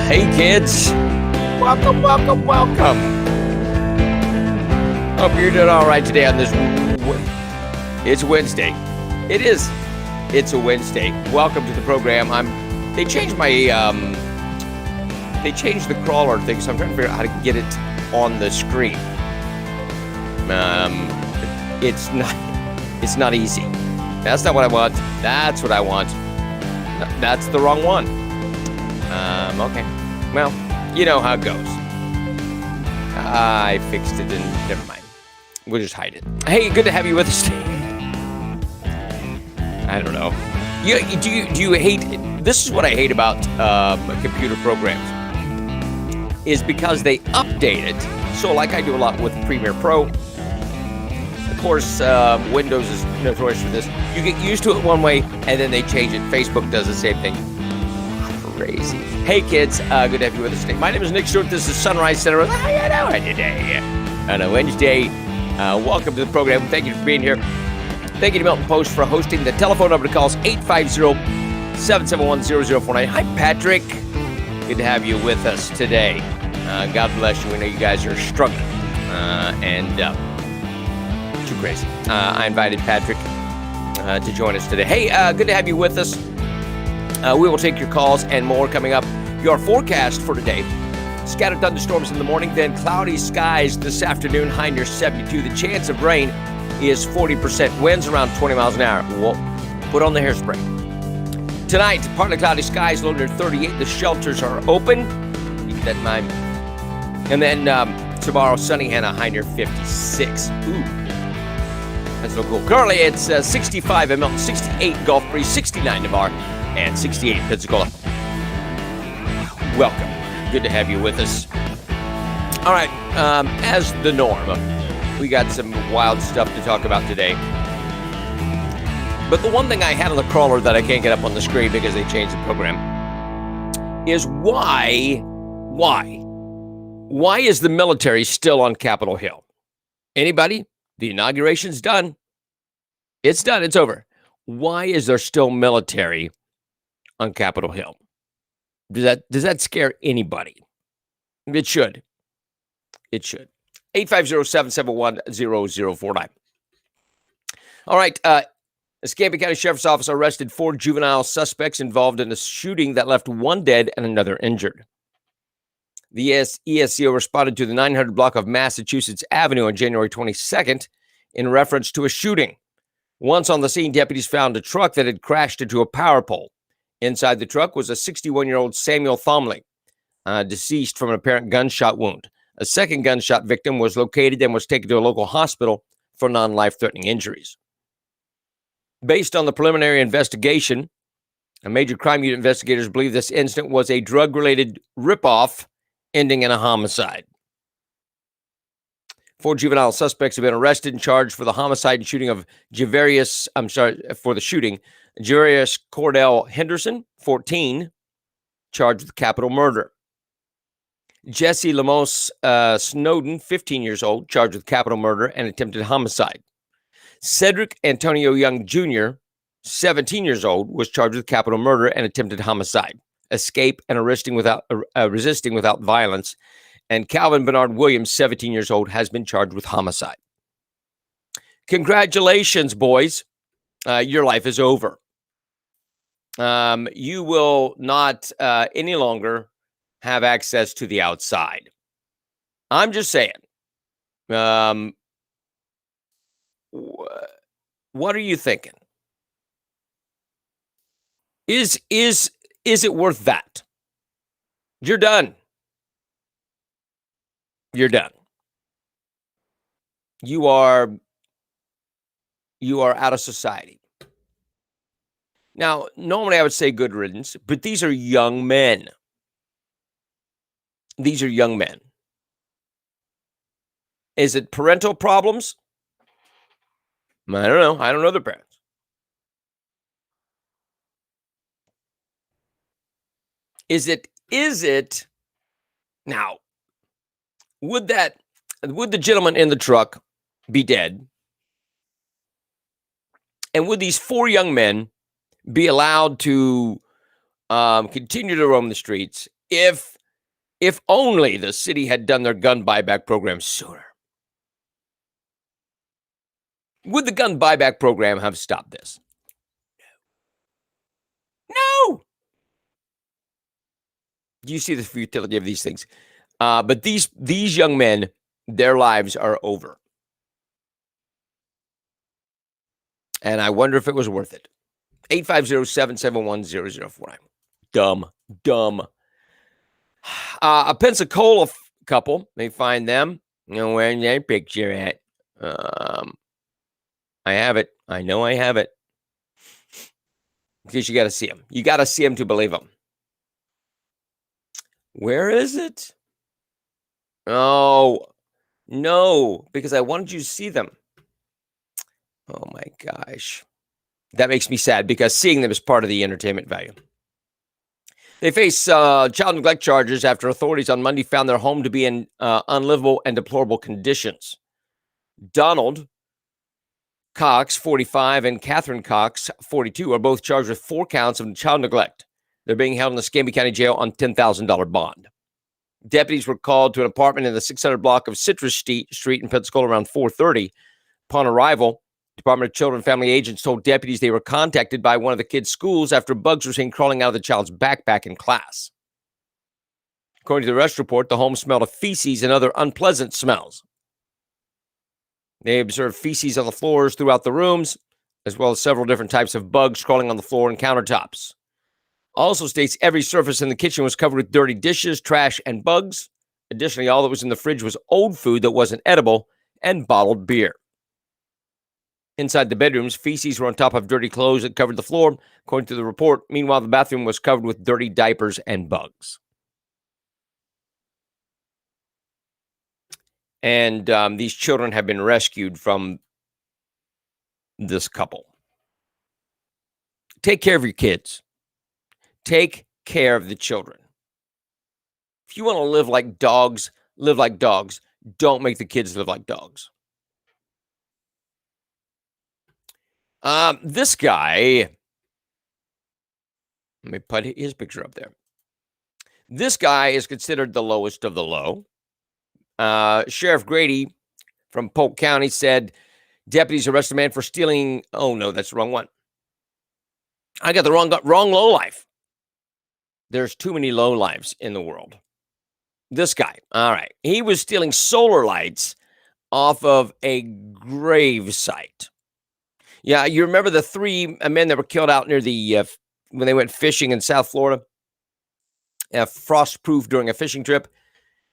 Hey kids, welcome. Hope you're doing all right today on this. It's Wednesday. It's a Wednesday. Welcome to the program. They changed the crawler thing, so I'm trying to figure out how to get it on the screen. It's not easy. That's not what I want. That's what I want. That's the wrong one. Okay. Well, you know how it goes. I fixed it and never mind. We'll just hide it. Hey, good to have you with us today. I don't know. Do you hate it? This is what I hate about computer programs, is because they update it. So like I do a lot with Premiere Pro. Of course, Windows is notorious for this. You get used to it one way, and then they change it. Facebook does the same thing. Crazy. Hey, kids. Good to have you with us today. My name is Nick Stewart. This is Sunrise Center. How you doing today? On a Wednesday. Welcome to the program. Thank you for being here. Thank you to Milton Post for hosting. The telephone number to call is 850-771-0049. Hi, Patrick. Good to have you with us today. God bless you. We know you guys are struggling. Too crazy. I invited Patrick to join us today. Hey, good to have you with us. We will take your calls and more coming up. Your forecast for today. Scattered thunderstorms in the morning, then cloudy skies this afternoon, high near 72. The chance of rain is 40%. Winds around 20 miles an hour. Whoa. Put on the hairspray. Tonight, partly cloudy skies, low near 38. The shelters are open. Keep that in mind. And then tomorrow, sunny and a high near 56. Ooh. That's so cool. Currently, it's 65 in Milton, 68 Gulf Breeze, 69 Navarre, and 68 Pensacola. Welcome. Good to have you with us. All right. As the norm, we got some wild stuff to talk about today. But the one thing I had on the crawler that I can't get up on the screen because they changed the program is why is the military still on Capitol Hill? Anybody? The inauguration's done. It's done. It's over. Why is there still military on Capitol Hill? Does that scare anybody? It should. It should. 850-771-0049. All right. Escambia County Sheriff's Office arrested 4 juvenile suspects involved in a shooting that left 1 dead and another injured. The ESCO responded to the 900 block of Massachusetts Avenue on January 22nd in reference to a shooting. Once on the scene, deputies found a truck that had crashed into a power pole. Inside the truck was a 61-year-old Samuel Thomley, deceased from an apparent gunshot wound. A second gunshot victim was located and was taken to a local hospital for non-life-threatening injuries. Based on the preliminary investigation, major crime unit investigators believe this incident was a drug-related ripoff ending in a homicide. 4 juvenile suspects have been arrested and charged for the homicide and shooting of Javarius Cordell Henderson, 14, charged with capital murder. Jesse Lamos Snowden, 15 years old, charged with capital murder and attempted homicide. Cedric Antonio Young Jr., 17 years old, was charged with capital murder and attempted homicide, escape, and resisting without violence. And Calvin Bernard Williams, 17 years old, has been charged with homicide. Congratulations, boys. Your life is over. You will not any longer have access to the outside. I'm just saying. What are you thinking? Is it worth that? You're done. You're done. You are out of society. Now, normally I would say good riddance, but these are young men. These are young men. Is it parental problems? I don't know. I don't know their parents. Is it now? Would the gentleman in the truck be dead? And would these 4 young men be allowed to continue to roam the streets if If only the city had done their gun buyback program sooner. Would the gun buyback program have stopped this? No. Do you see the futility of these things? But these young men, their lives are over. And I wonder if it was worth it. 850-771-0049. Dumb. A Pensacola couple, they find them. You know, where's that picture at? I have it. I know I have it. Because you got to see them. You got to see them to believe them. Where is it? Oh, no, because I wanted you to see them. Oh, my gosh. That makes me sad because seeing them is part of the entertainment value. They face child neglect charges after authorities on Monday found their home to be in unlivable and deplorable conditions. Donald Cox, 45, and Catherine Cox, 42, are both charged with 4 counts of child neglect. They're being held in the Escambia County Jail on $10,000 bond. Deputies were called to an apartment in the 600 block of Citrus Street in Pensacola around 4:30. Upon arrival, Department of Children and Family agents told deputies they were contacted by one of the kids' schools after bugs were seen crawling out of the child's backpack in class. According to the arrest report, the home smelled of feces and other unpleasant smells. They observed feces on the floors throughout the rooms, as well as several different types of bugs crawling on the floor and countertops. Also states every surface in the kitchen was covered with dirty dishes, trash, and bugs. Additionally, all that was in the fridge was old food that wasn't edible and bottled beer. Inside the bedrooms, feces were on top of dirty clothes that covered the floor, according to the report. Meanwhile, the bathroom was covered with dirty diapers and bugs. And these children have been rescued from this couple. Take care of your kids. Take care of the children. If you want to live like dogs, live like dogs. Don't make the kids live like dogs. This guy, let me put his picture up there. This guy is considered the lowest of the low. Sheriff Grady from Polk County said deputies arrested a man for stealing. Oh, no, that's the wrong one. I got the wrong low life. There's too many low lives in the world. This guy, all right, he was stealing solar lights off of a grave site. Yeah, you remember the 3 men that were killed out near the when they went fishing in South Florida? Frost-proof during a fishing trip.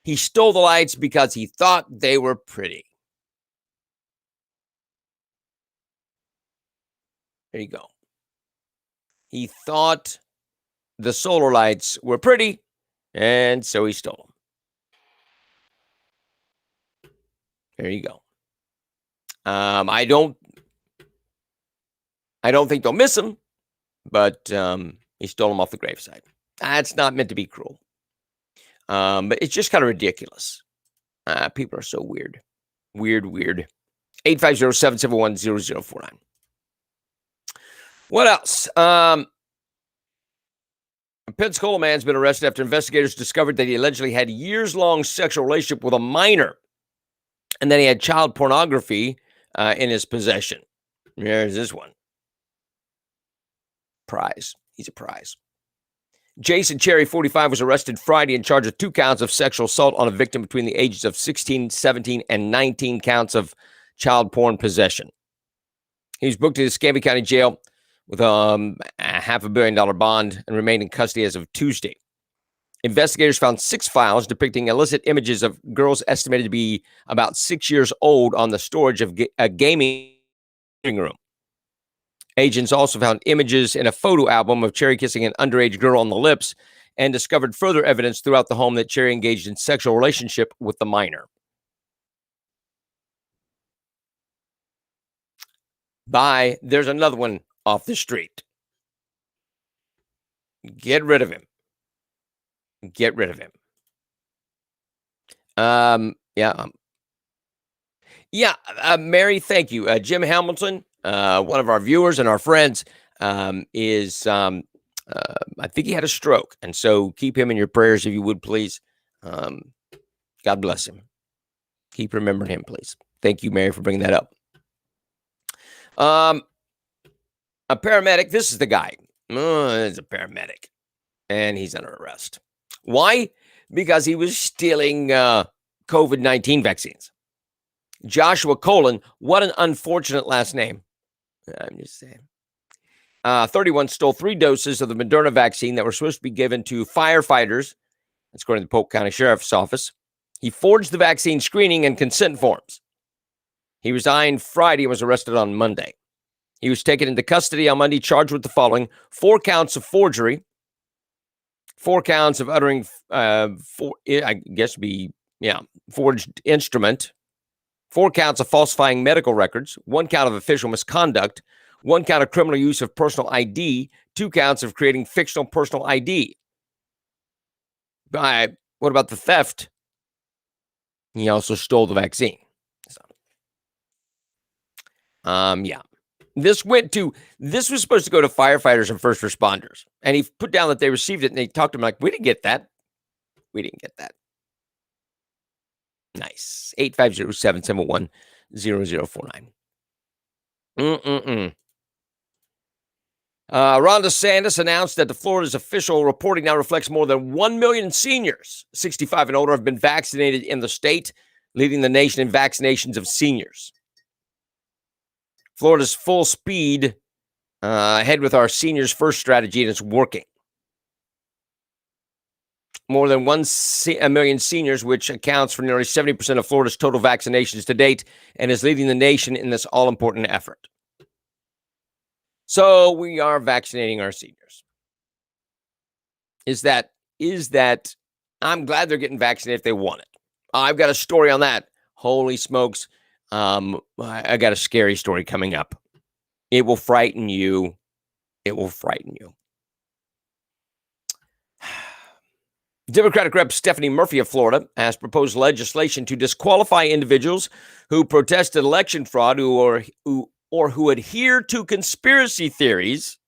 He stole the lights because he thought they were pretty. There you go. He thought the solar lights were pretty, and so he stole them. There you go. I don't think they'll miss him, but he stole them off the gravesite. It's not meant to be cruel. But it's just kind of ridiculous. People are so weird. Weird. 850-771-0049. What else? A Pensacola man's been arrested after investigators discovered that he allegedly had years-long sexual relationship with a minor, and then he had child pornography in his possession. There's this one. Prize. He's a prize. Jason Cherry, 45, was arrested Friday and charged with 2 counts of sexual assault on a victim between the ages of 16, 17, and 19 counts of child porn possession. He was booked to the Escambia County Jail with a $500 million bond and remained in custody as of Tuesday. Investigators found 6 files depicting illicit images of girls estimated to be about 6 years old on the storage of a gaming room. Agents also found images in a photo album of Cherry kissing an underage girl on the lips and discovered further evidence throughout the home that Cherry engaged in sexual relationship with the minor. There's another one off the street. Get rid of him. Mary, thank you. Jim Hamilton, one of our viewers and our friends, I think he had a stroke. And so keep him in your prayers if you would, please. God bless him. Keep remembering him, please. Thank you, Mary, for bringing that up. A paramedic. This is the guy. It's a paramedic, and he's under arrest. Why? Because he was stealing COVID-19 vaccines. Joshua Colon. What an unfortunate last name. I'm just saying. 31 stole 3 doses of the Moderna vaccine that were supposed to be given to firefighters. That's according to the Polk County Sheriff's Office. He forged the vaccine screening and consent forms. He resigned Friday and was arrested on Monday. He was taken into custody on Monday, charged with the following: 4 counts of forgery, 4 counts of uttering, forged instrument, 4 counts of falsifying medical records, 1 count of official misconduct, 1 count of criminal use of personal ID, 2 counts of creating fictional personal ID. What about the theft? He also stole the vaccine. So, This was supposed to go to firefighters and first responders. And he put down that they received it, and they talked to him like, we didn't get that. We didn't get that. Nice. 850-771-0049. Ron DeSantis announced that the Florida's official reporting now reflects more than 1 million seniors 65 and older have been vaccinated in the state, leading the nation in vaccinations of seniors. Florida's full speed ahead with our seniors first strategy, and it's working. More than 1 million seniors, which accounts for nearly 70% of Florida's total vaccinations to date, and is leading the nation in this all-important effort. So we are vaccinating our seniors. Is that? I'm glad they're getting vaccinated if they want it. I've got a story on that. Holy smokes. I got a scary story coming up. It will frighten you. It will frighten you. Democratic Rep. Stephanie Murphy of Florida has proposed legislation to disqualify individuals who protested election fraud or who adhere to conspiracy theories.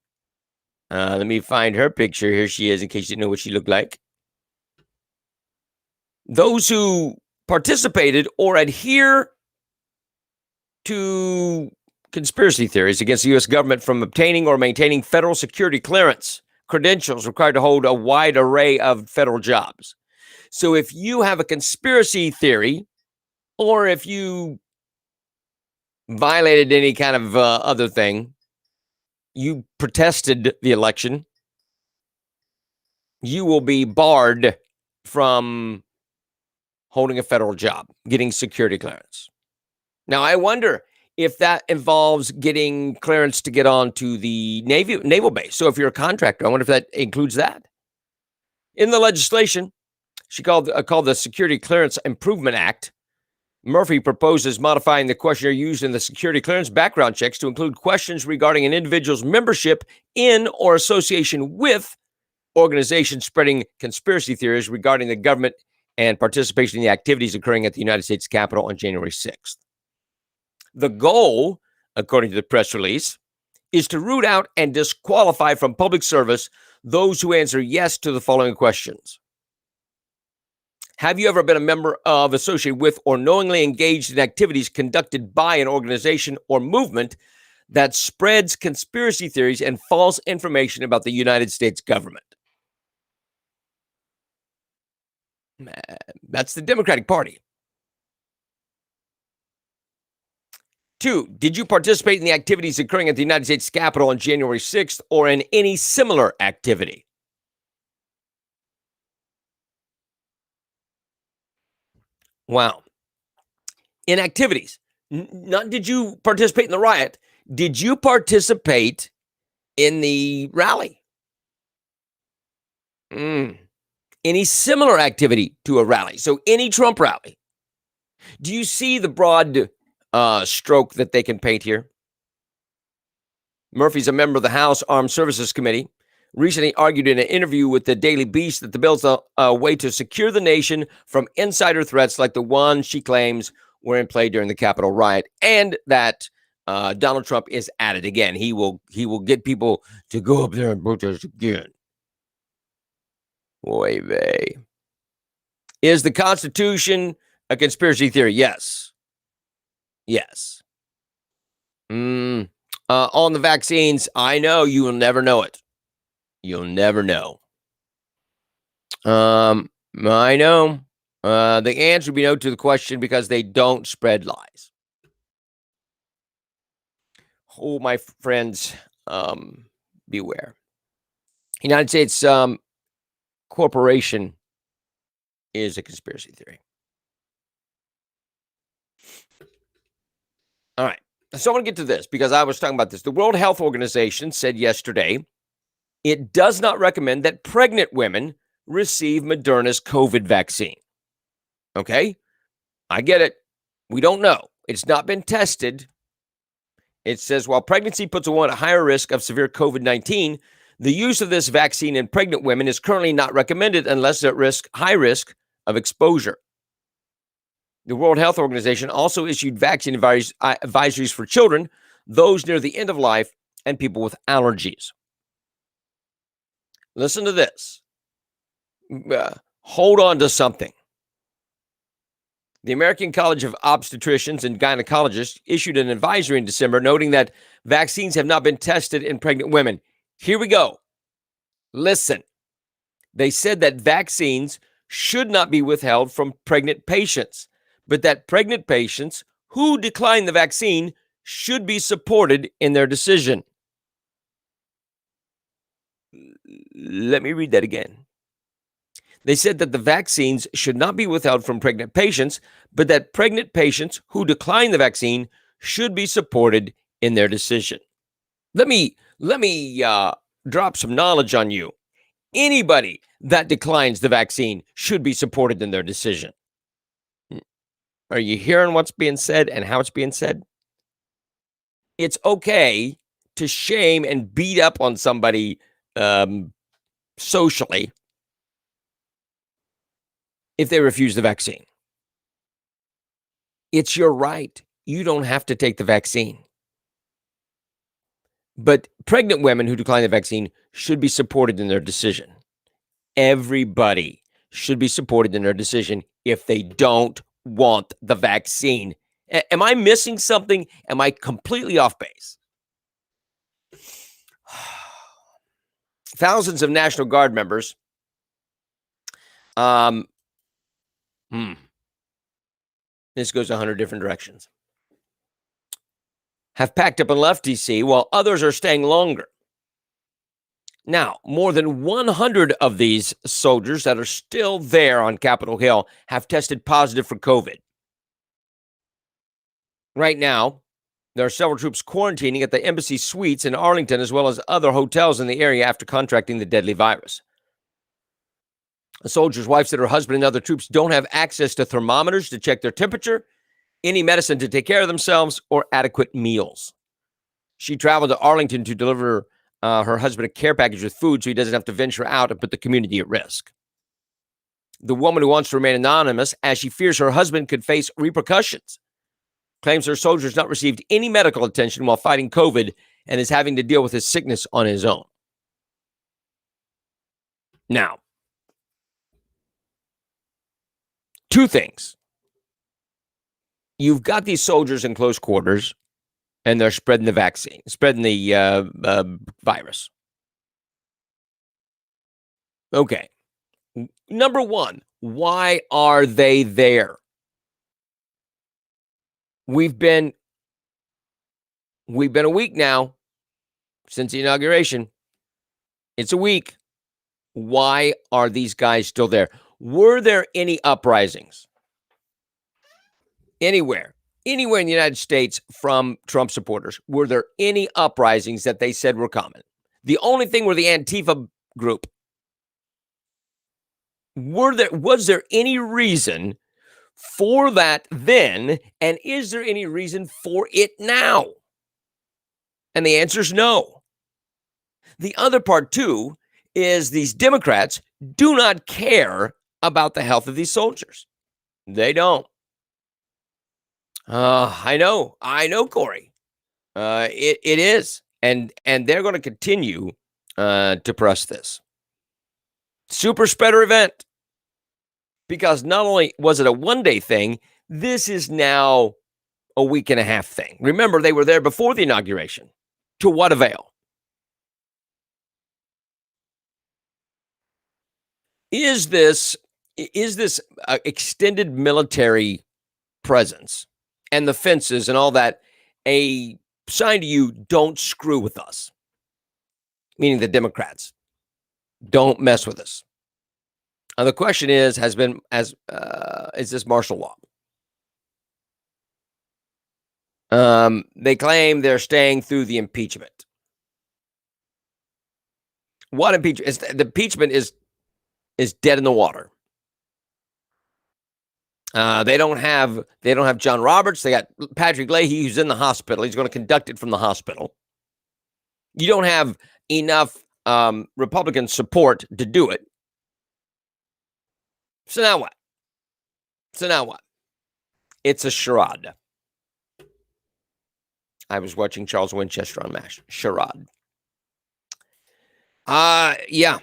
Let me find her picture. Here she is, in case you didn't know what she looked like. Those who participated or adhere to conspiracy theories against the U.S. government from obtaining or maintaining federal security clearance credentials required to hold a wide array of federal jobs. So if you have a conspiracy theory, or if you violated any kind of other thing, you protested the election, you will be barred from holding a federal job, getting security clearance. Now, I wonder if that involves getting clearance to get on to the naval base. So if you're a contractor, I wonder if that includes that. In the legislation, she called the Security Clearance Improvement Act, Murphy proposes modifying the questionnaire used in the security clearance background checks to include questions regarding an individual's membership in or association with organizations spreading conspiracy theories regarding the government and participation in the activities occurring at the United States Capitol on January 6th. The goal, according to the press release, is to root out and disqualify from public service those who answer yes to the following questions. Have you ever been a member of, associated with, or knowingly engaged in activities conducted by an organization or movement that spreads conspiracy theories and false information about the United States government? That's the Democratic Party. 2, did you participate in the activities occurring at the United States Capitol on January 6th or in any similar activity? Wow. In activities. Not did you participate in the riot. Did you participate in the rally? Any similar activity to a rally. So any Trump rally. Do you see the broad stroke that they can paint here? Murphy's a member of the House Armed Services Committee. Recently argued in an interview with the Daily Beast that the bill's a way to secure the nation from insider threats like the one she claims were in play during the Capitol riot, and that Donald Trump is at it again. He will get people to go up there and protest again. Boy, vey. Is the Constitution a conspiracy theory? Yes. Yes. On the vaccines, I know you will never know it. You'll never know. I know. The answer would be no to the question because they don't spread lies. Oh, my friends, beware. United States corporation is a conspiracy theory. All right. So I want to get to this because I was talking about this. The World Health Organization said yesterday it does not recommend that pregnant women receive Moderna's COVID vaccine. Okay? I get it. We don't know. It's not been tested. It says while pregnancy puts a woman at higher risk of severe COVID-19, the use of this vaccine in pregnant women is currently not recommended unless they're at high risk of exposure. The World Health Organization also issued vaccine advisories for children, those near the end of life, and people with allergies. Listen to this. Hold on to something. The American College of Obstetricians and Gynecologists issued an advisory in December noting that vaccines have not been tested in pregnant women. Here we go. Listen. They said that vaccines should not be withheld from pregnant patients, but that pregnant patients who decline the vaccine should be supported in their decision. Let me read that again. They said that the vaccines should not be withheld from pregnant patients, but that pregnant patients who decline the vaccine should be supported in their decision. Let me drop some knowledge on you. Anybody that declines the vaccine should be supported in their decision. Are you hearing what's being said and how it's being said? It's okay to shame and beat up on somebody socially if they refuse the vaccine. It's your right. You don't have to take the vaccine. But pregnant women who decline the vaccine should be supported in their decision. Everybody should be supported in their decision if they don't want the vaccine. Am I missing something? Am I completely off base? Thousands of National Guard members this goes 100 different directions. Have packed up and left D.C. while others are staying longer. Now, more than 100 of these soldiers that are still there on Capitol Hill have tested positive for COVID. Right now, there are several troops quarantining at the embassy suites in Arlington as well as other hotels in the area after contracting the deadly virus. A soldier's wife said her husband and other troops don't have access to thermometers to check their temperature, any medicine to take care of themselves, or adequate meals. She traveled to Arlington to deliver her husband a care package with food so he doesn't have to venture out and put the community at risk. The woman who wants to remain anonymous, as she fears her husband could face repercussions, claims her soldier has not received any medical attention while fighting COVID and is having to deal with his sickness on his own. Now, two things. You've got these soldiers in close quarters, and they're spreading the vaccine, spreading the virus. Okay. Number one, why are they there? We've been a week now since the inauguration. It's a week. Why are these guys still there? Were there any uprisings anywhere in the United States from Trump supporters? Were there any uprisings that they said were coming? The only thing were the Antifa group. Was there any reason for that then? And is there any reason for it now? And the answer is no. The other part, too, is these Democrats do not care about the health of these soldiers. They don't. I know, Corey. It is. And they're going to continue to press this. Super spreader event. because not only was it a one-day thing, this is now a week and a half thing. Remember, they were there before the inauguration. To what avail? Is this extended military presence and the fences and all that a sign to you, don't screw with us? Meaning the Democrats. Don't mess with us. The question is this martial law? They claim they're staying through the impeachment. What impeachment? The impeachment is dead in the water. They don't have John Roberts. They got Patrick Leahy, who's in the hospital. He's going to conduct it from the hospital. You don't have enough Republican support to do it. So now what? It's a charade. I was watching Charles Winchester on MASH. Charade. Yeah.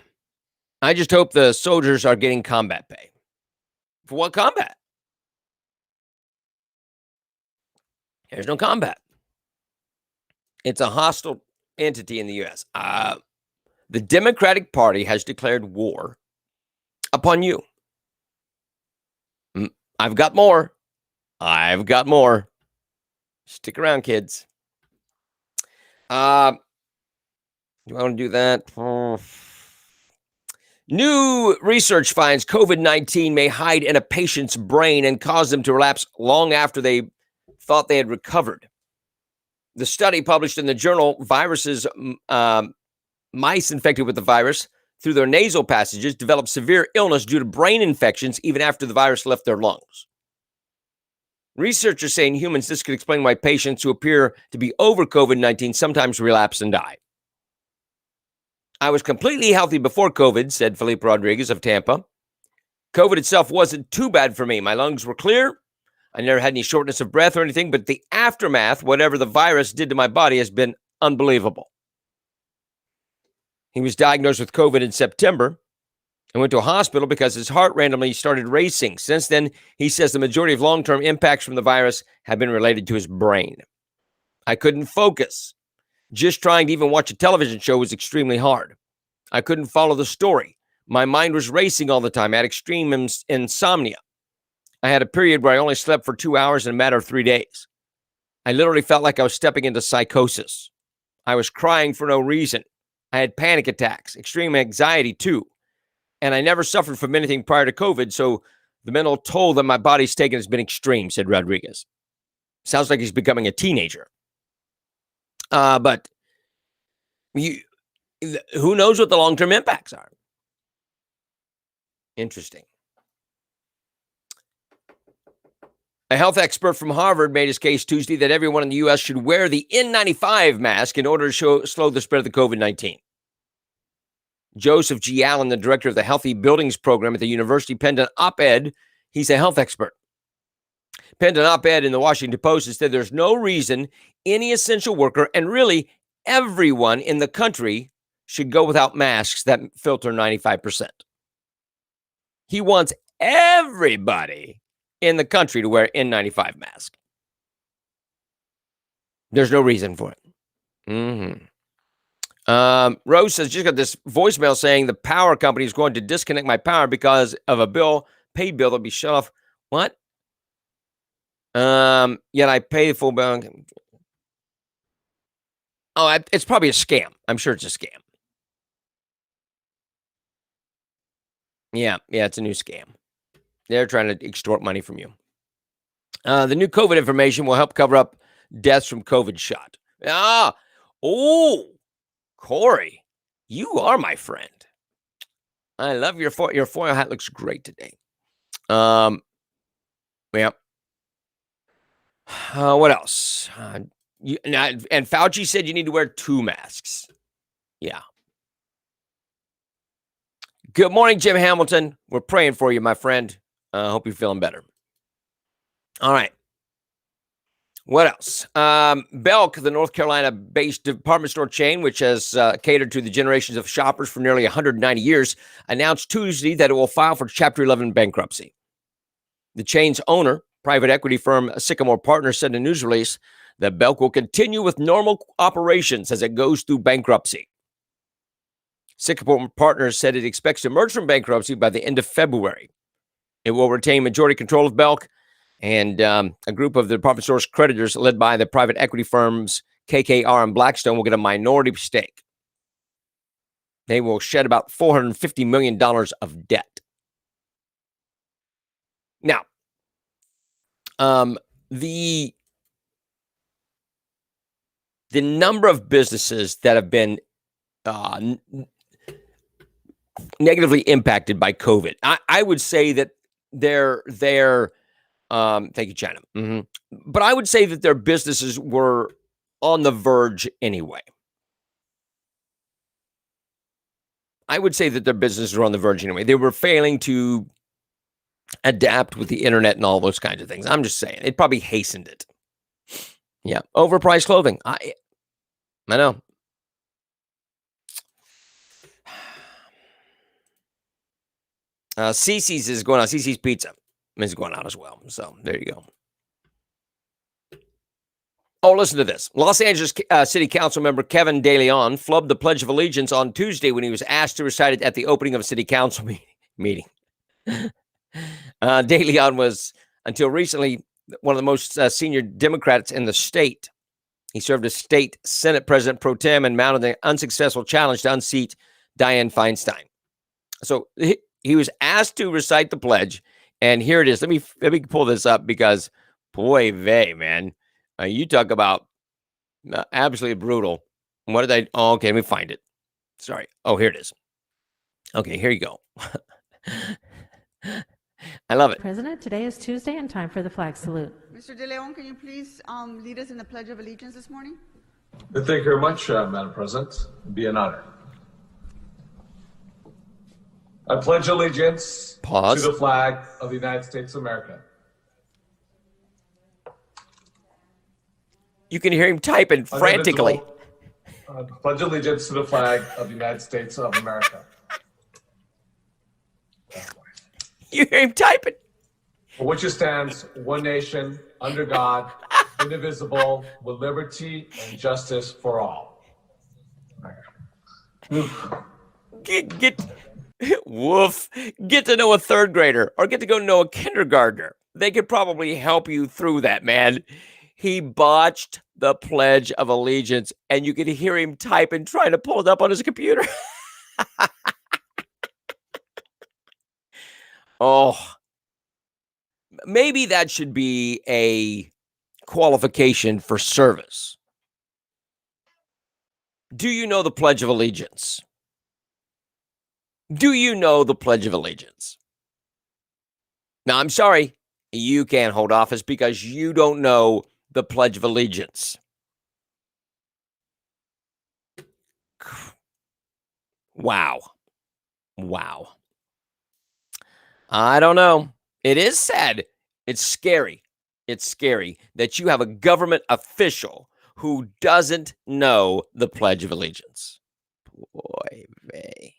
I just hope the soldiers are getting combat pay. For what combat? There's no combat. It's a hostile entity in the U.S. The Democratic Party has declared war upon you. I've got more. Stick around, kids. Do I want to do that? New research finds COVID-19 may hide in a patient's brain and cause them to relapse long after they thought they had recovered. The study published in the journal Viruses, mice infected with the virus through their nasal passages developed severe illness due to brain infections even after the virus left their lungs. Researchers say in humans this could explain why patients who appear to be over COVID-19 sometimes relapse and die. I was completely healthy before COVID, said Felipe Rodriguez of Tampa. COVID itself wasn't too bad for me. My lungs were clear. I never had any shortness of breath or anything, but the aftermath, whatever the virus did to my body, has been unbelievable. He was diagnosed with COVID in September and went to a hospital because his heart randomly started racing. Since then, he says the majority of long-term impacts from the virus have been related to his brain. I couldn't focus. Just trying to even watch a television show was extremely hard. I couldn't follow the story. My mind was racing all the time. I had extreme insomnia. I had a period where I only slept for 2 hours in a matter of 3 days. I literally felt like I was stepping into psychosis. I was crying for no reason. I had panic attacks, extreme anxiety too. And I never suffered from anything prior to COVID, so the mental toll that my body's taken has been extreme, said Rodriguez. Sounds like he's becoming a teenager. But who knows what the long-term impacts are? Interesting. A health expert from Harvard made his case Tuesday that everyone in the U.S. should wear the N95 mask in order to slow the spread of the COVID-19. Joseph G. Allen, the director of the Healthy Buildings Program at the university, penned an op-ed. He's a health expert. Penned an op-ed in the Washington Post and said there's no reason any essential worker and really everyone in the country should go without masks that filter 95%. He wants everybody in the country to wear N95 mask. There's no reason for it. Rosa has just got this voicemail saying the power company is going to disconnect my power because of a paid bill that'll be shut off. What? Yet I pay the full bill. Oh, it's probably a scam. I'm sure it's a scam. Yeah, it's a new scam. They're trying to extort money from you. The new COVID information will help cover up deaths from COVID shot. Corey, you are my friend. I love your foil hat. Looks great today. Yeah. What else? And Fauci said you need to wear 2 masks. Yeah. Good morning, Jim Hamilton. We're praying for you, my friend. Hope you're feeling better. All right. What else? Belk, the North Carolina-based department store chain, which has catered to the generations of shoppers for nearly 190 years, announced Tuesday that it will file for Chapter 11 bankruptcy. The chain's owner, private equity firm Sycamore Partners, said in a news release that Belk will continue with normal operations as it goes through bankruptcy. Sycamore Partners said it expects to emerge from bankruptcy by the end of February. It will retain majority control of Belk, and a group of the department store's creditors led by the private equity firms KKR and Blackstone will get a minority stake. They will shed about $450 million of debt. Now, the number of businesses that have been negatively impacted by COVID, I would say that they're thank you, China. But I would say that their businesses were on the verge anyway. They were failing to adapt with the internet and all those kinds of things. I'm just saying, it probably hastened it. Yeah, overpriced clothing. I know. Cece's is going on. Cece's Pizza is going out as well. So there you go. Oh, listen to this. Los Angeles City Council member Kevin De Leon flubbed the Pledge of Allegiance on Tuesday when he was asked to recite it at the opening of a city council meeting. De Leon was, until recently, one of the most senior Democrats in the state. He served as state Senate President pro tem and mounted an unsuccessful challenge to unseat Dianne Feinstein. So he was asked to recite the pledge, and here it is. Let me pull this up because, boy, man, you talk about absolutely brutal. What did I? Oh, okay, let me find it. Sorry. Oh, here it is. Okay, here you go. I love it. President, today is Tuesday and time for the flag salute. Mr. De Leon, can you please lead us in the Pledge of Allegiance this morning? Thank you very much, Madam President. It'd be an honor. I pledge allegiance to the flag of the United States of America. You can hear him typing frantically. Pledge allegiance to the flag of the United States of America. You hear him typing. For which it stands, one nation, under God, indivisible, with liberty and justice for all. Woof. Get to know a third grader or get to go know a kindergartner. They could probably help you through that, man. He botched the Pledge of Allegiance, and you could hear him typing, trying to pull it up on his computer. Oh, maybe that should be a qualification for service. Do you know the Pledge of Allegiance? Do you know the Pledge of Allegiance? Now, I'm sorry, you can't hold office because you don't know the Pledge of Allegiance. Wow. I don't know. It is sad. It's scary. It's scary that you have a government official who doesn't know the Pledge of Allegiance. Boy, vey.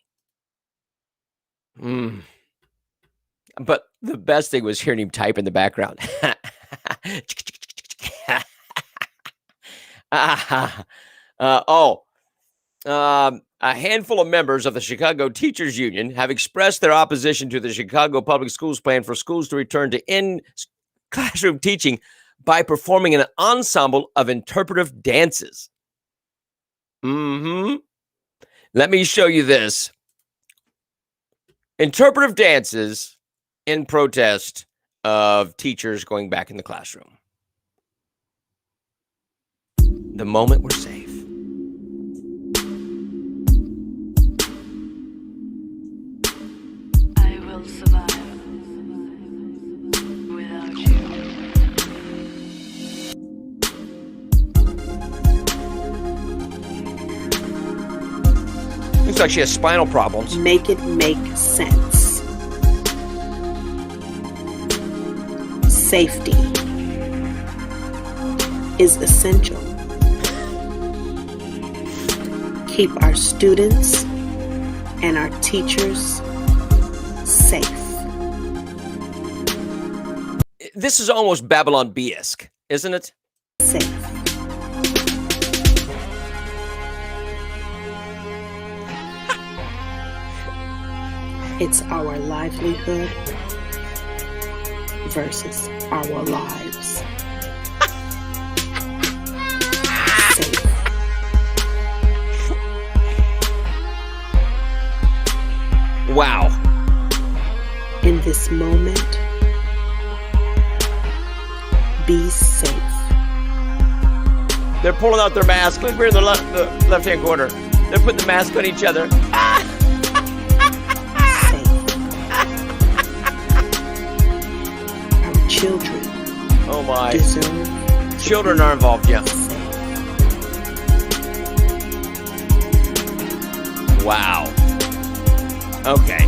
But the best thing was hearing him type in the background. A handful of members of the Chicago Teachers Union have expressed their opposition to the Chicago Public Schools plan for schools to return to in-classroom teaching by performing an ensemble of interpretive dances. Let me show you this. Interpretive dances in protest of teachers going back in the classroom. The moment we're safe. I will survive without you. Looks like she has spinal problems. Make it make sense. Safety is essential. Keep our students and our teachers safe. This is almost Babylon B-esque, isn't it? Safe. It's our livelihood versus our lives. Safe. Wow. In this moment, be safe. They're pulling out their mask. Look, we're in the left-hand corner. They're putting the mask on each other. Ah! Safe. Our children Oh my. deserve Children are involved, yeah. safe. Wow. Okay.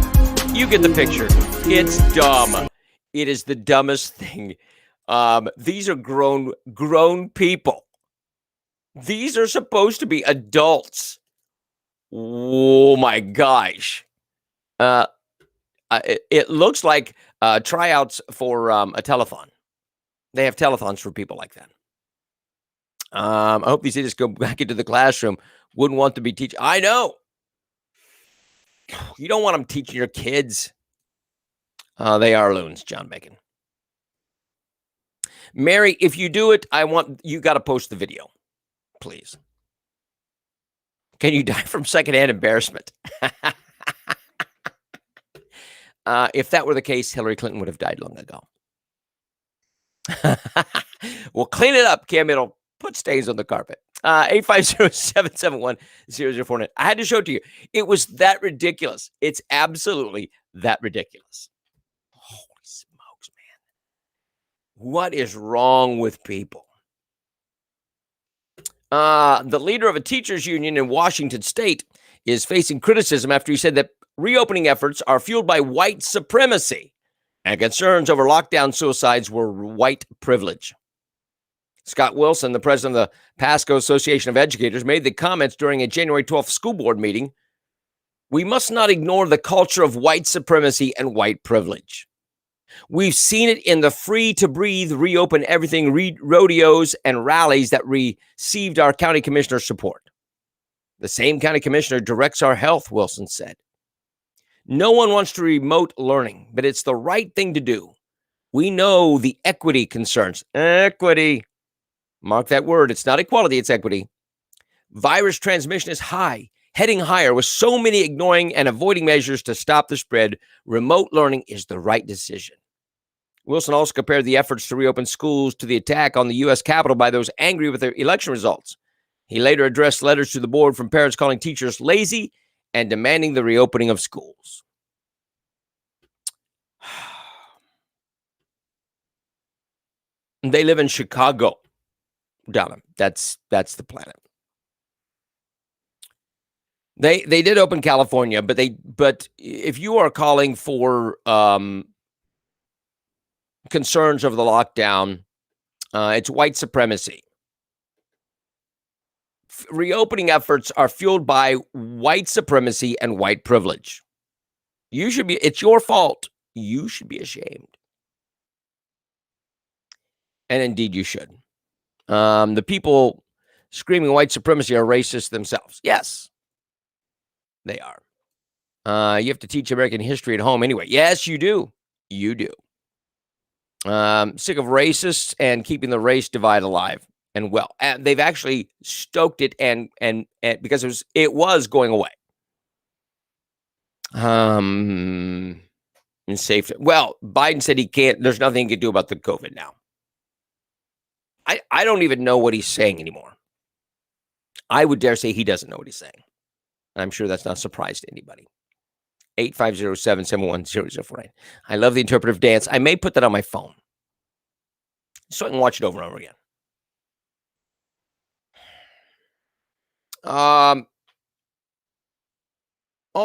You get the picture. It's dumb. It is the dumbest thing. These are grown people. These are supposed to be adults. Oh my gosh. It looks like tryouts for a telethon. They have telethons for people like that. I hope these idiots go back into the classroom. Wouldn't want to be teaching. I know. You don't want them teaching your kids. They are loons, John Bacon. Mary, if you do it, you got to post the video, please. Can you die from secondhand embarrassment? If that were the case, Hillary Clinton would have died long ago. Well, clean it up, Cam. It'll put stains on the carpet. 850-771-0049. I had to show it to you. It was that ridiculous. It's absolutely that ridiculous. Holy smokes, man. What is wrong with people? The leader of a teachers union in Washington state is facing criticism after he said that reopening efforts are fueled by white supremacy and concerns over lockdown suicides were white privilege. Scott Wilson, the president of the Pasco Association of Educators, made the comments during a January 12th school board meeting. We must not ignore the culture of white supremacy and white privilege. We've seen it in the free to breathe, reopen everything rodeos and rallies that received our county commissioner's support. The same county commissioner directs our health, Wilson said. No one wants to remote learning, but it's the right thing to do. We know the equity concerns. Equity. Mark that word. It's not equality, it's equity. Virus transmission is high, heading higher with so many ignoring and avoiding measures to stop the spread. Remote learning is the right decision. Wilson also compared the efforts to reopen schools to the attack on the U.S. Capitol by those angry with their election results. He later addressed letters to the board from parents calling teachers lazy and demanding the reopening of schools. They live in Chicago. Donna, that's the planet. They did open California, but if you are calling for concerns over the lockdown, it's white supremacy. Reopening efforts are fueled by white supremacy and white privilege. It's your fault. You should be ashamed. And indeed you should. The people screaming white supremacy are racist themselves. Yes, they are. You have to teach American history at home anyway. Yes, you do. You do. Sick of racists and keeping the race divide alive and well. And they've actually stoked it and because it was going away. And safe. Well, Biden said he can't. There's nothing he can do about the COVID now. I don't even know what he's saying anymore. I would dare say he doesn't know what he's saying. I'm sure that's not a surprise to anybody. 850-771-0049. I love the interpretive dance. I may put that on my phone so I can watch it over and over again.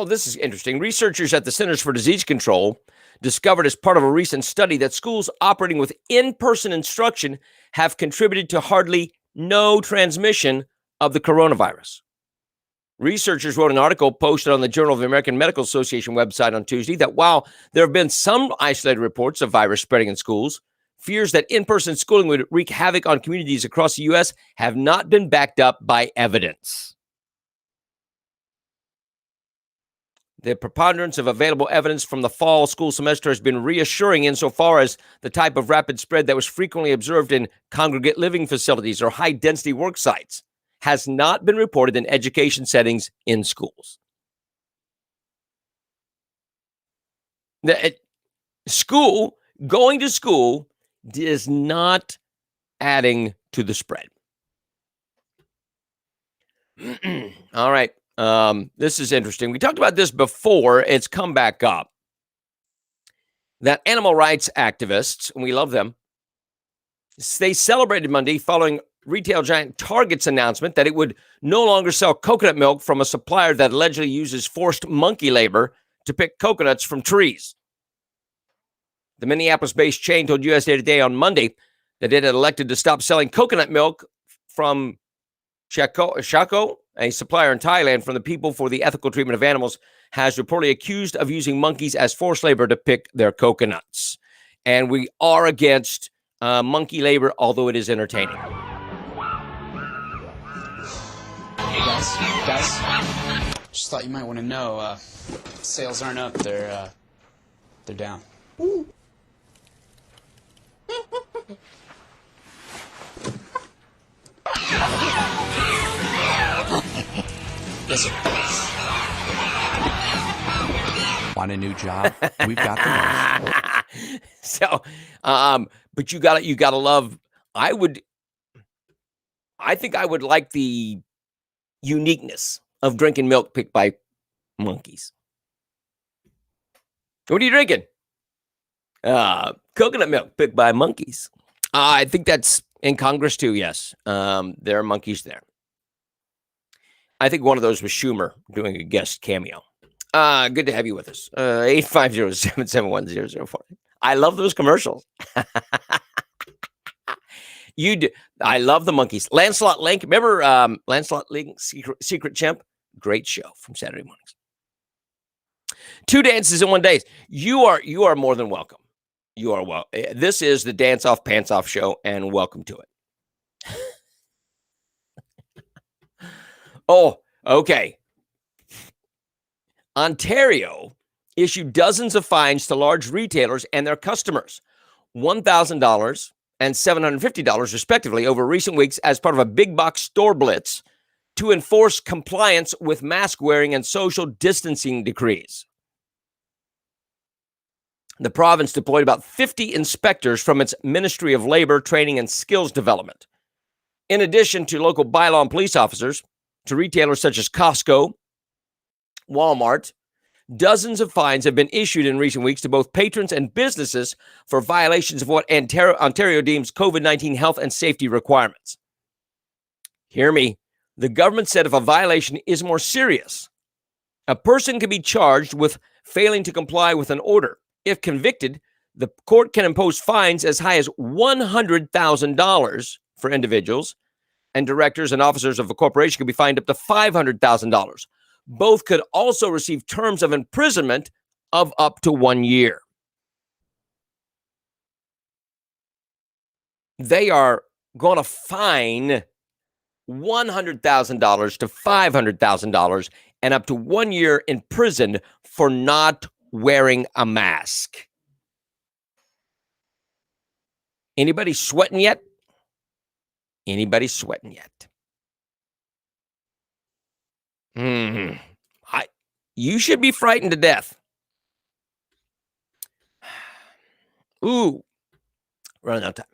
This is interesting. Researchers at the Centers for Disease Control discovered as part of a recent study that schools operating with in-person instruction have contributed to hardly no transmission of the coronavirus. Researchers wrote an article posted on the Journal of the American Medical Association website on Tuesday that while there have been some isolated reports of virus spreading in schools, fears that in-person schooling would wreak havoc on communities across the U.S. have not been backed up by evidence. The preponderance of available evidence from the fall school semester has been reassuring insofar as the type of rapid spread that was frequently observed in congregate living facilities or high-density work sites has not been reported in education settings in schools. Going to school is not adding to the spread. All right. This is interesting. We talked about this before. It's come back up. That animal rights activists, and we love them, they celebrated Monday following retail giant Target's announcement that it would no longer sell coconut milk from a supplier that allegedly uses forced monkey labor to pick coconuts from trees. The Minneapolis-based chain told USA Today on Monday that it had elected to stop selling coconut milk from Shako, a supplier in Thailand from the People for the Ethical Treatment of Animals, has reportedly accused of using monkeys as forced labor to pick their coconuts. And we are against monkey labor, although it is entertaining. Hey guys, just thought you might want to know, sales aren't up, they're down. Ooh. Yes, sir. Want a new job? We've got the most. So, but you gotta love. I think I would like the uniqueness of drinking milk picked by monkeys. What are you drinking? Coconut milk picked by monkeys. I think that's in Congress too. Yes, there are monkeys there. I think one of those was Schumer doing a guest cameo. Good to have you with us. 850-771-004. I love those commercials. You do. I love the monkeys. Lancelot Link. Remember Lancelot Link, Secret Chimp? Great show from Saturday mornings. 2 dances in 1 day. You are more than welcome. You are well. This is the Dance Off Pants Off show, and welcome to it. Oh, okay. Ontario issued dozens of fines to large retailers and their customers, $1,000 and $750 respectively, over recent weeks as part of a big box store blitz to enforce compliance with mask wearing and social distancing decrees. The province deployed about 50 inspectors from its Ministry of Labor, Training, and Skills Development. In addition to local bylaw and police officers, to retailers such as Costco, Walmart, dozens of fines have been issued in recent weeks to both patrons and businesses for violations of what Ontario deems COVID-19 health and safety requirements. Hear me. The government said if a violation is more serious, a person can be charged with failing to comply with an order. If convicted, the court can impose fines as high as $100,000 for individuals, and directors and officers of a corporation could be fined up to $500,000. Both could also receive terms of imprisonment of up to 1 year. They are going to fine $100,000 to $500,000 and up to 1 year in prison for not wearing a mask. Anybody sweating yet? Anybody sweating yet? You should be frightened to death. Ooh, running out of time.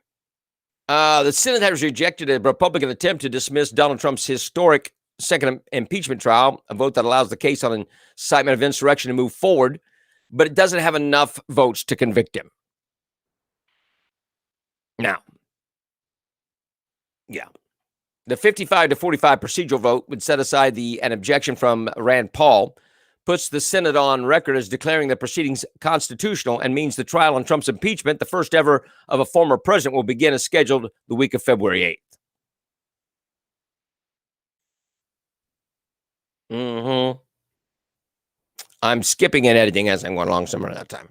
The Senate has rejected a Republican attempt to dismiss Donald Trump's historic second impeachment trial, a vote that allows the case on incitement of insurrection to move forward, but it doesn't have enough votes to convict him. Now, yeah. The 55 to 45 procedural vote would set aside an objection from Rand Paul, puts the Senate on record as declaring the proceedings constitutional, and means the trial on Trump's impeachment, the first ever of a former president, will begin as scheduled the week of February 8th. I'm skipping and editing as I'm going along, so I'm running out of time.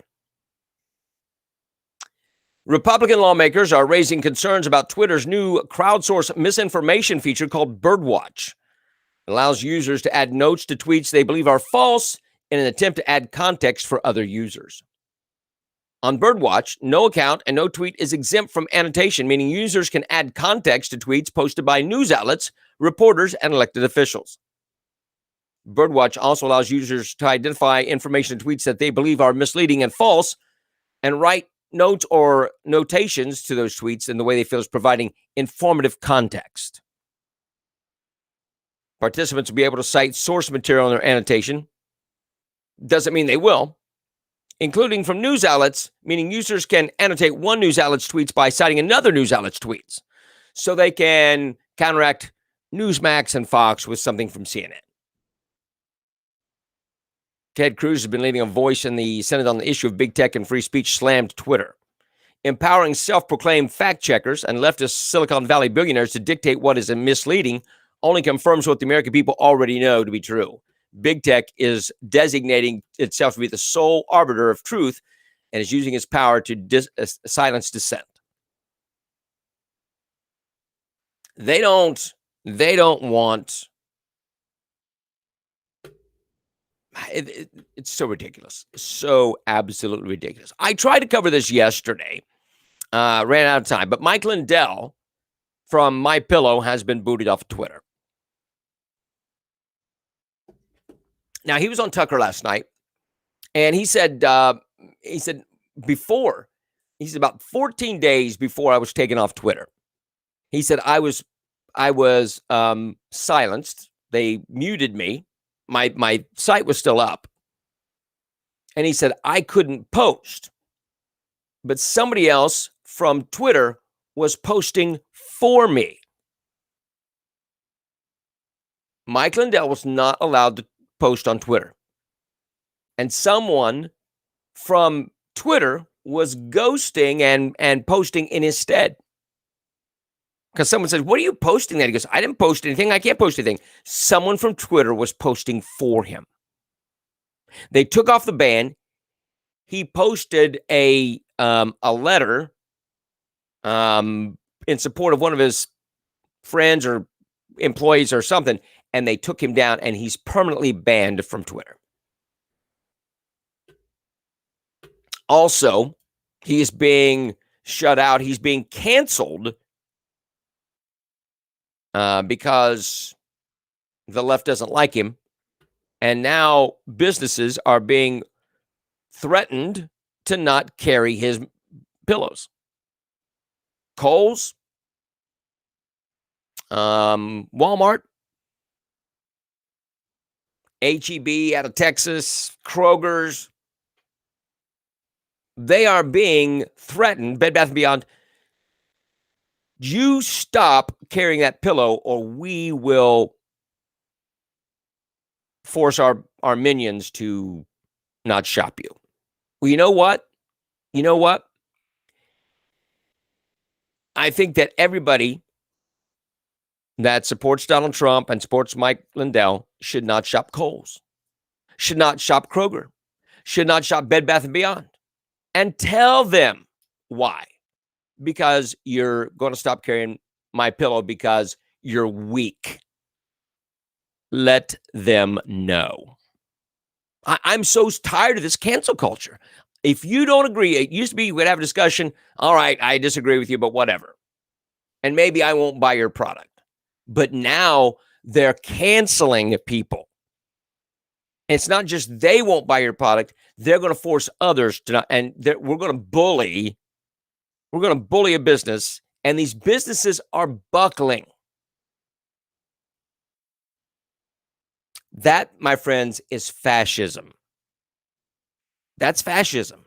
Republican lawmakers are raising concerns about Twitter's new crowdsourced misinformation feature called Birdwatch. It allows users to add notes to tweets they believe are false in an attempt to add context for other users. On Birdwatch, no account and no tweet is exempt from annotation, meaning users can add context to tweets posted by news outlets, reporters, and elected officials. Birdwatch also allows users to identify information in tweets that they believe are misleading and false and write notes or notations to those tweets in the way they feel is providing informative context. Participants will be able to cite source material in their annotation. Doesn't mean they will. Including from news outlets, meaning users can annotate one news outlet's tweets by citing another news outlet's tweets. So they can counteract Newsmax and Fox with something from CNN. Ted Cruz has been leading a voice in the Senate on the issue of big tech and free speech, slammed Twitter. Empowering self-proclaimed fact checkers and leftist Silicon Valley billionaires to dictate what is misleading only confirms what the American people already know to be true. Big tech is designating itself to be the sole arbiter of truth and is using its power to silence dissent. They don't want. It's so ridiculous. So absolutely ridiculous. I tried to cover this yesterday. Ran out of time. But Mike Lindell from MyPillow has been booted off of Twitter. Now, he was on Tucker last night, and he said about 14 days before I was taken off Twitter, he said I was silenced. They muted me. My site was still up. And he said I couldn't post, but somebody else from Twitter was posting for me. Mike Lindell was not allowed to post on Twitter. And someone from Twitter was ghosting and posting in his stead. Because someone says, what are you posting that? He goes, I didn't post anything. I can't post anything. Someone from Twitter was posting for him. They took off the ban. He posted a letter in support of one of his friends or employees or something, and they took him down, and he's permanently banned from Twitter. Also, he is being shut out. He's being canceled because the left doesn't like him. And now businesses are being threatened to not carry his pillows. Kohl's, Walmart, H-E-B out of Texas, Kroger's, they are being threatened, Bed Bath & Beyond, you stop carrying that pillow or we will force our minions to not shop you. Well, you know what? I think that everybody that supports Donald Trump and supports Mike Lindell should not shop Kohl's, should not shop Kroger, should not shop Bed Bath & Beyond. And tell them why. Because you're going to stop carrying my pillow because you're weak. Let them know. I'm so tired of this cancel culture. If you don't agree, it used to be we'd have a discussion. All right, I disagree with you, but whatever. And maybe I won't buy your product. But now they're canceling people. It's not just they won't buy your product. They're going to force others to not. And we're going to bully. We're going to bully a business. And these businesses are buckling. That, my friends, is fascism. That's fascism.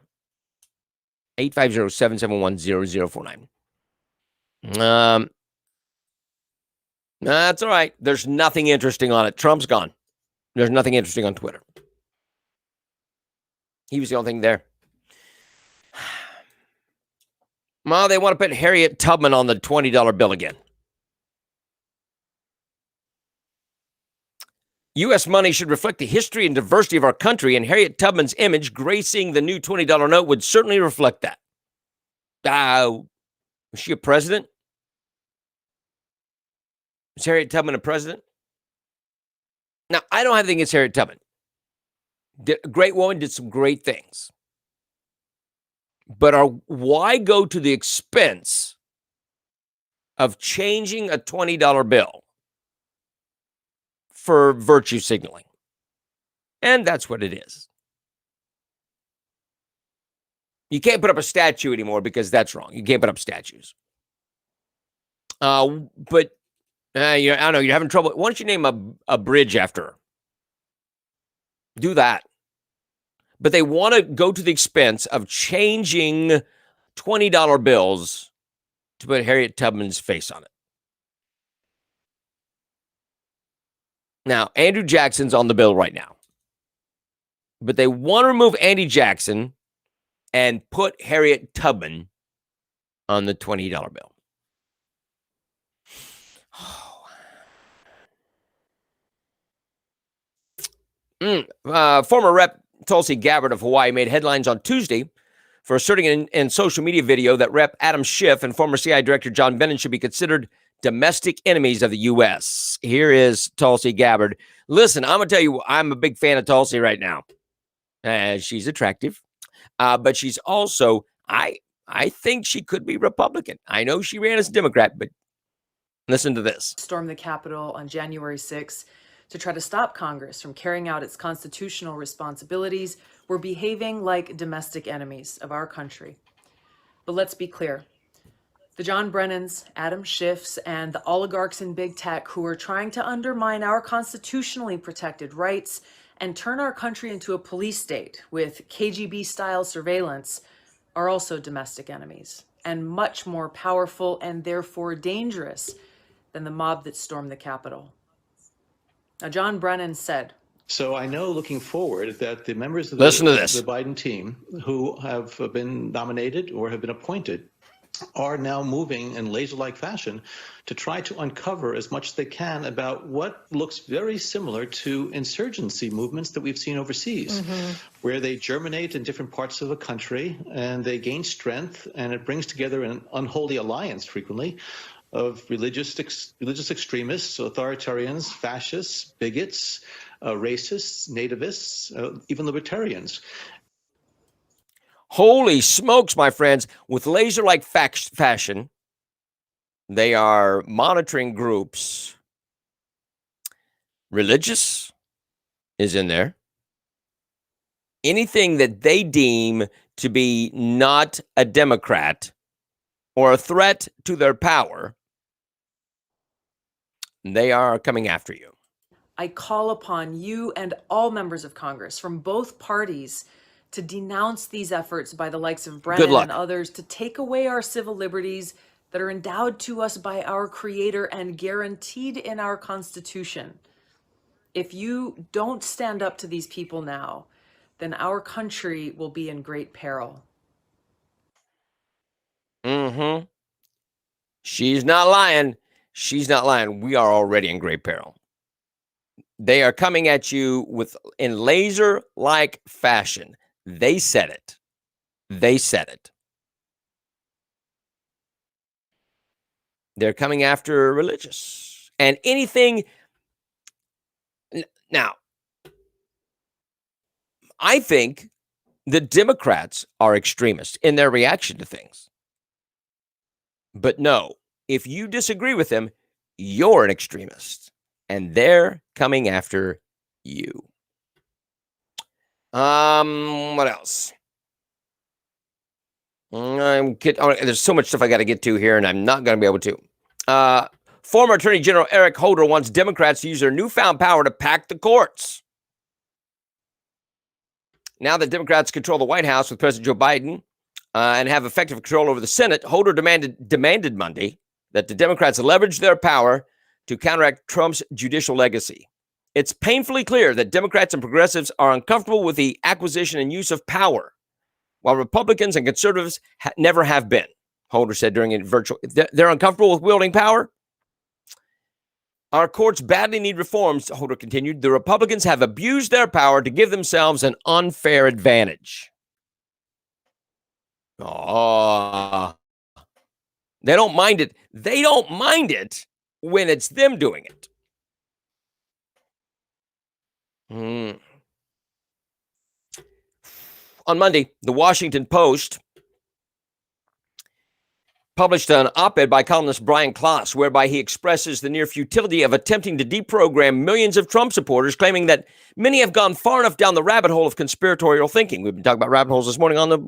850-771-0049. That's all right. There's nothing interesting on it. Trump's gone. There's nothing interesting on Twitter. He was the only thing there. Well, they want to put Harriet Tubman on the $20 bill again. U.S. money should reflect the history and diversity of our country, and Harriet Tubman's image gracing the new $20 note would certainly reflect that. Was she a president? Is Harriet Tubman a president? Now, I don't have anything against Harriet Tubman. A great woman, did some great things. But why go to the expense of changing a $20 bill for virtue signaling? And that's what it is. You can't put up a statue anymore because that's wrong. You can't put up statues. But I don't know, you're having trouble. Why don't you name a bridge after her? Do that. But they want to go to the expense of changing $20 bills to put Harriet Tubman's face on it. Now, Andrew Jackson's on the bill right now. But they want to remove Andy Jackson and put Harriet Tubman on the $20 bill. Former Rep Tulsi Gabbard of Hawaii made headlines on Tuesday for asserting in social media video that Rep Adam Schiff and former CIA Director John Brennan should be considered domestic enemies of the U.S. Here is Tulsi Gabbard. Listen, I'm going to tell you, I'm a big fan of Tulsi right now. She's attractive, but she's also, I think she could be Republican. I know she ran as a Democrat, but listen to this. Stormed the Capitol on January 6th to try to stop Congress from carrying out its constitutional responsibilities. We're behaving like domestic enemies of our country. But let's be clear. The John Brennans, Adam Schiffs, and the oligarchs in big tech who are trying to undermine our constitutionally protected rights and turn our country into a police state with KGB-style surveillance are also domestic enemies and much more powerful and therefore dangerous than the mob that stormed the Capitol. Now, John Brennan said, so I know looking forward that the members of Listen to this. the Biden team who have been nominated or have been appointed are now moving in laser-like fashion to try to uncover as much as they can about what looks very similar to insurgency movements that we've seen overseas, where they germinate in different parts of a country and they gain strength, and it brings together an unholy alliance frequently of religious extremists, authoritarians, fascists, bigots, racists, nativists, even libertarians. Holy smokes, my friends. With laser-like fashion, they are monitoring groups. Religious is in there. Anything that they deem to be not a Democrat or a threat to their power, they are coming after you. I call upon you and all members of Congress from both parties to denounce these efforts by the likes of Brennan and others to take away our civil liberties that are endowed to us by our Creator and guaranteed in our Constitution. If you don't stand up to these people now, then our country will be in great peril. She's not lying. She's not lying. We are already in great peril. They are coming at you in laser-like fashion. They said it. They said it. They're coming after religious and anything. Now, I think the Democrats are extremists in their reaction to things. But no, if you disagree with them, you're an extremist. And they're coming after you. What else? There's so much stuff I got to get to here, and I'm not going to be able to. Former Attorney General Eric Holder wants Democrats to use their newfound power to pack the courts. Now that Democrats control the White House with President Joe Biden and have effective control over the Senate, Holder demanded Monday that the Democrats leverage their power to counteract Trump's judicial legacy. It's painfully clear that Democrats and progressives are uncomfortable with the acquisition and use of power, while Republicans and conservatives never have been, Holder said during a virtual. They're uncomfortable with wielding power? Our courts badly need reforms, Holder continued. The Republicans have abused their power to give themselves an unfair advantage. Oh, They don't mind it. They don't mind it when it's them doing it. On Monday, the Washington Post published an op-ed by columnist Brian Klaas, whereby he expresses the near futility of attempting to deprogram millions of Trump supporters, claiming that many have gone far enough down the rabbit hole of conspiratorial thinking. We've been talking about rabbit holes this morning on the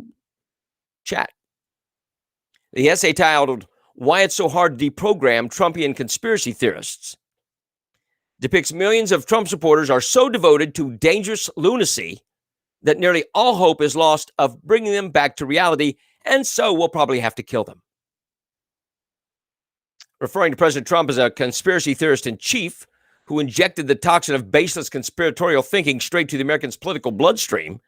chat. The essay titled, "Why It's So Hard to Deprogram Trumpian Conspiracy Theorists," depicts millions of Trump supporters are so devoted to dangerous lunacy that nearly all hope is lost of bringing them back to reality, and so we'll probably have to kill them. Referring to President Trump as a conspiracy theorist in chief who injected the toxin of baseless conspiratorial thinking straight to the Americans' political bloodstream,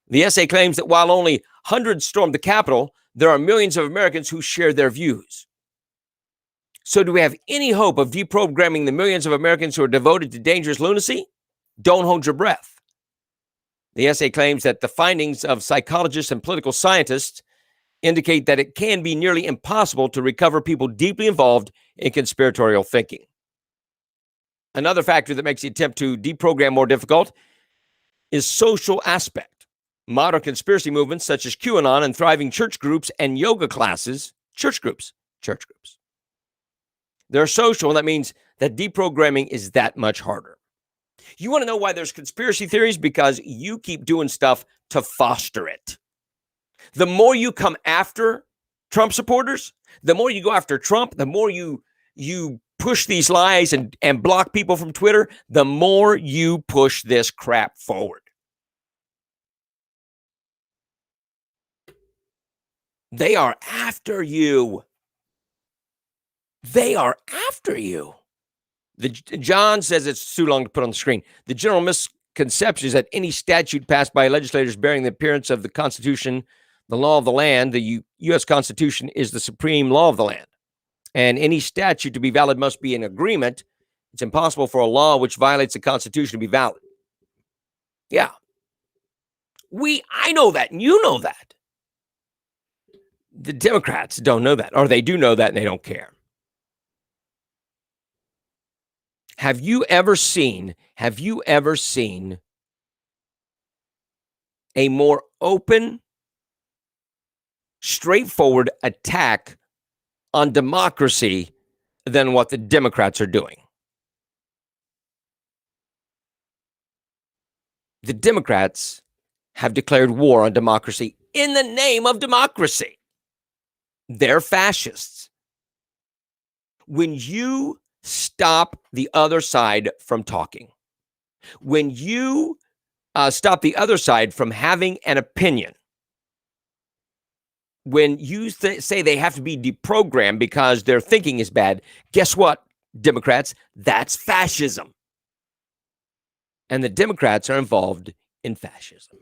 the essay claims that while only hundreds stormed the Capitol, there are millions of Americans who share their views. So do we have any hope of deprogramming the millions of Americans who are devoted to dangerous lunacy? Don't hold your breath. The essay claims that the findings of psychologists and political scientists indicate that it can be nearly impossible to recover people deeply involved in conspiratorial thinking. Another factor that makes the attempt to deprogram more difficult is social aspect. Modern conspiracy movements such as QAnon and thriving church groups and yoga classes, church groups. They're social, and that means that deprogramming is that much harder. You want to know why there's conspiracy theories? Because you keep doing stuff to foster it. The more you come after Trump supporters, the more you go after Trump, the more you push these lies and block people from Twitter, the more you push this crap forward. They are after you. They are after you. John says it's too long to put on the screen. The general misconception is that any statute passed by legislators bearing the appearance of the Constitution, the law of the land, the U.S. Constitution is the supreme law of the land. And any statute to be valid must be in agreement. It's impossible for a law which violates the Constitution to be valid. Yeah. I know that, and you know that. The Democrats don't know that, or they do know that and they don't care. Have you ever seen a more open, straightforward attack on democracy than what the Democrats are doing? The Democrats have declared war on democracy in the name of democracy. They're fascists. When you stop the other side from talking, when you stop the other side from having an opinion, when you say they have to be deprogrammed because their thinking is bad, guess what, Democrats? That's fascism. And the Democrats are involved in fascism.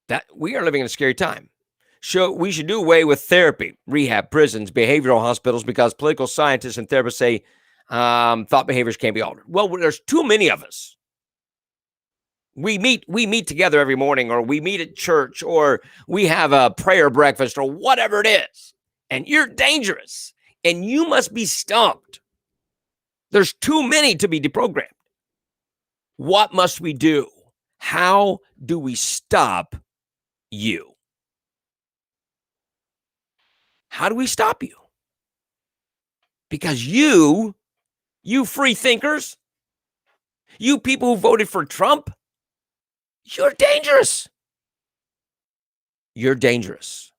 That we are living in a scary time. So we should do away with therapy, rehab, prisons, behavioral hospitals, because political scientists and therapists say thought behaviors can't be altered. Well, there's too many of us. We meet together every morning, or we meet at church, or we have a prayer breakfast, or whatever it is. And you're dangerous, and you must be stopped. There's too many to be deprogrammed. What must we do? How do we stop you? How do we stop you? Because you free thinkers, you people who voted for Trump, you're dangerous. You're dangerous.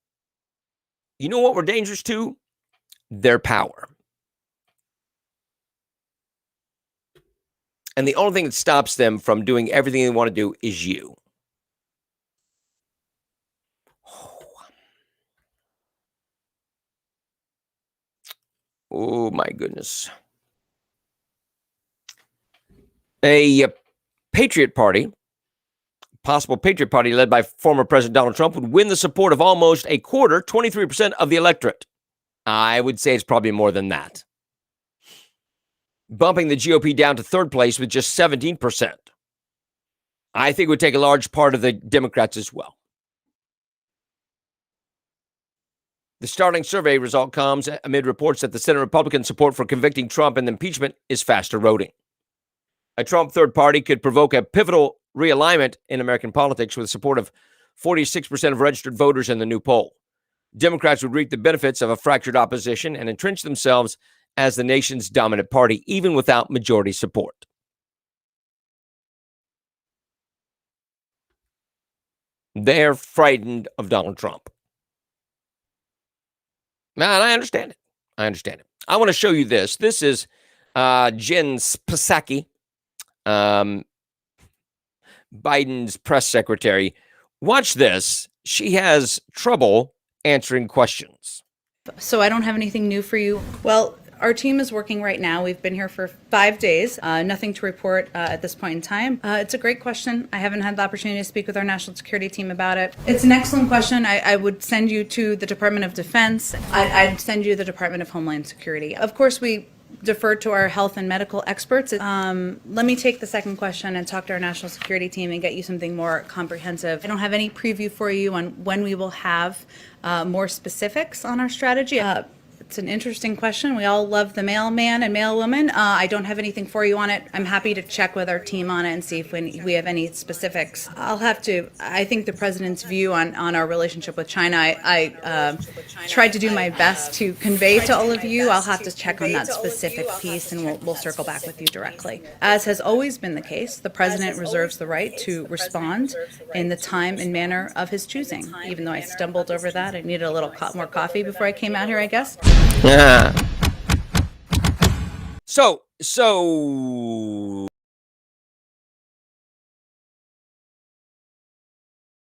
You know what we're dangerous to? Their power. And the only thing that stops them from doing everything they want to do is you. Oh, my goodness. A Patriot Party, possible Patriot Party led by former President Donald Trump, would win the support of almost a quarter, 23% of the electorate. I would say it's probably more than that, bumping the GOP down to third place with just 17%. I think it would take a large part of the Democrats as well. The startling survey result comes amid reports that the Senate Republican support for convicting Trump in the impeachment is fast eroding. A Trump third party could provoke a pivotal realignment in American politics with support of 46% of registered voters in the new poll. Democrats would reap the benefits of a fractured opposition and entrench themselves as the nation's dominant party, even without majority support. They're frightened of Donald Trump. Now, and I understand it. I want to show you this. This is Jen Psaki, Biden's press secretary. Watch this. She has trouble answering questions. So I don't have anything new for you. Well, our team is working right now. We've been here for 5 days. Nothing to report at this point in time. It's a great question. I haven't had the opportunity to speak with our national security team about it. It's an excellent question. I would send you to the Department of Defense. I'd send you to the Department of Homeland Security. Of course, we defer to our health and medical experts. Let me take the second question and talk to our national security team and get you something more comprehensive. I don't have any preview for you on when we will have more specifics on our strategy. It's an interesting question. We all love the mailman and mailwoman. I don't have anything for you on it. I'm happy to check with our team on it and see if we have any specifics. I think the president's view on our relationship with China, I tried to do my best to convey to all of you. I'll have to check on that specific piece and we'll circle back with you directly. As has always been the case, the president reserves the right to respond in the time and manner of his choosing. Even though I stumbled over that, I needed a little more coffee before I came out here, I guess. Yeah. So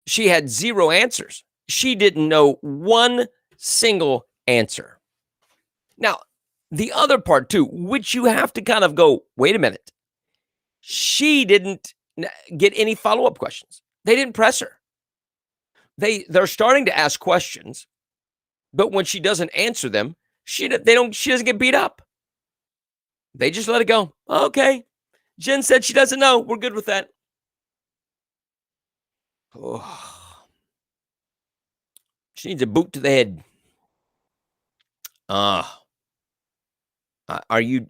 she had zero answers. She didn't know one single answer. Now, the other part too, which you have to kind of go, wait a minute. She didn't get any follow-up questions. They didn't press her. They're starting to ask questions, but when she doesn't answer them, she doesn't get beat up. They just let it go. Okay. Jen said she doesn't know. We're good with that. Oh. She needs a boot to the head. Are you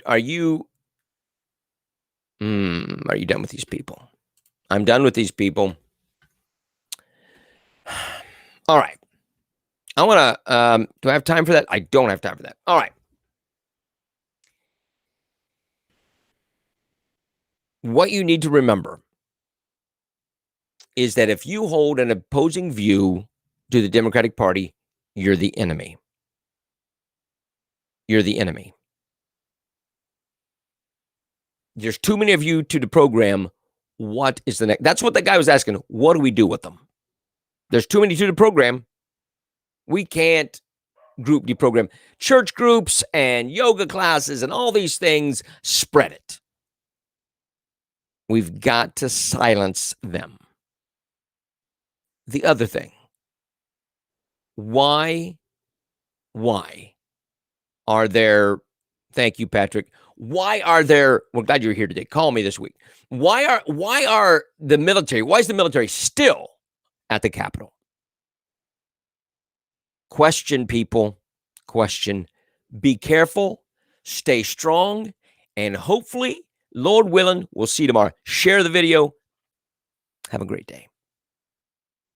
done with these people? I'm done with these people. All right. I want to, do I have time for that? I don't have time for that. All right. What you need to remember is that if you hold an opposing view to the Democratic Party, you're the enemy. You're the enemy. There's too many of you to the program. What is the next? That's what the guy was asking. What do we do with them? There's too many to the program. We can't group deprogram. Church groups and yoga classes and all these things, spread it. We've got to silence them. The other thing, why are there, thank you, Patrick, why are there, we're glad you're here today, call me this week. Why is the military still at the Capitol? Question, people, question. Be careful, stay strong, and hopefully, Lord willing, we'll see you tomorrow. Share the video. Have a great day.